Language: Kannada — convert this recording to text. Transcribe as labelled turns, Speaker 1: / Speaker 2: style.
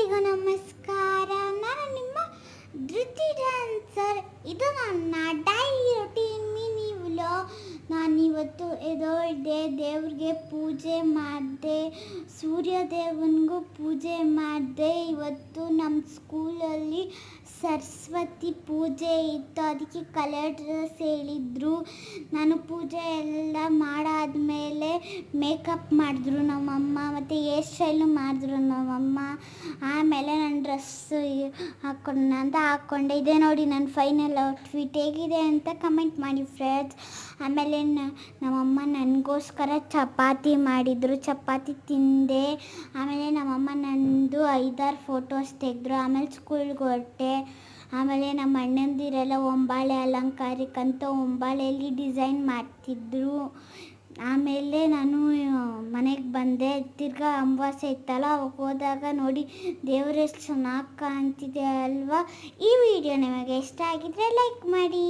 Speaker 1: ಎಲ್ಲರಿಗೂ ನಮಸ್ಕಾರ. ನಾನು ನಿಮ್ಮ ಧೃತಿ ಡ್ಯಾನ್ಸರ್. ಇದು ನನ್ನ ಡೈಲಿ ರೊಟೀನ್ ಮಿನಿ ವ್ಲಾಗ್. ನಾನಿವತ್ತು ಎದ್ದೋಳ್ದೆ, ದೇವ್ರಿಗೆ ಪೂಜೆ ಮಾಡಿದೆ, ಸೂರ್ಯ ದೇವನಿಗೂ ಪೂಜೆ ಮಾಡಿದೆ. ಇವತ್ತು ನಮ್ಮ ಸ್ಕೂಲಲ್ಲಿ ಸರಸ್ವತಿ ಪೂಜೆ ಇತ್ತು, ಅದಕ್ಕೆ ಕಲರ್ ಡ್ರೆಸ್ ಹೇಳಿದ್ರು. ನಾನು ಪೂಜೆ ಎಲ್ಲ ಮಾಡಾದ್ಮೇಲೆ ಮೇಕಪ್ ಮಾಡಿದ್ರು ನಮ್ಮಮ್ಮ, ಮತ್ತು ಹೇರ್ ಸ್ಟೈಲು ಮಾಡಿದ್ರು ನಮ್ಮಮ್ಮ. ಆಮೇಲೆ ನಾನು ಡ್ರೆಸ್ಸು ಹಾಕ್ಕೊಂಡೆ. ಇದೇ ನೋಡಿ ನನ್ನ ಫೈನಲ್ ಔಟ್ಫಿಟ್. ಹೇಗಿದೆ ಅಂತ ಕಮೆಂಟ್ ಮಾಡಿ ಫ್ರೆಂಡ್ಸ್. ಆಮೇಲೆ ನಮ್ಮಮ್ಮ ನನಗೋಸ್ಕರ ಚಪಾತಿ ಮಾಡಿದರು, ಚಪಾತಿ ತಿಂದೆ. ಆಮೇಲೆ ನಮ್ಮಮ್ಮ ನಂದು 5-6 ಫೋಟೋಸ್ ತೆಗೆದ್ರು. ಆಮೇಲೆ ಸ್ಕೂಲ್ಗೆ ಹೊರಟೆ. ಆಮೇಲೆ ನಮ್ಮ ಅಣ್ಣಂದಿರೆಲ್ಲ ಒಂಬಾಳೆ ಅಲಂಕಾರಕ್ಕಂತ ಒಂಬಾಳೆಯಲ್ಲಿ ಡಿಸೈನ್ ಮಾಡ್ತಿದ್ರು. ಆಮೇಲೆ ನಾನು ಮನೆಗೆ ಬಂದೆ. ತಿರ್ಗಾ ಅಮಾವಾಸ್ಯೆ ಇತ್ತಲ್ಲ, ಅವಾಗ ಹೋದಾಗ ನೋಡಿ ದೇವರು ಎಷ್ಟು ಚೆನ್ನಾಗಿ ಕಾಣ್ತಿದೆ ಅಲ್ವಾ. ಈ ವಿಡಿಯೋ ನಿಮಗೆ ಇಷ್ಟ ಆಗಿದ್ರೆ ಲೈಕ್ ಮಾಡಿ.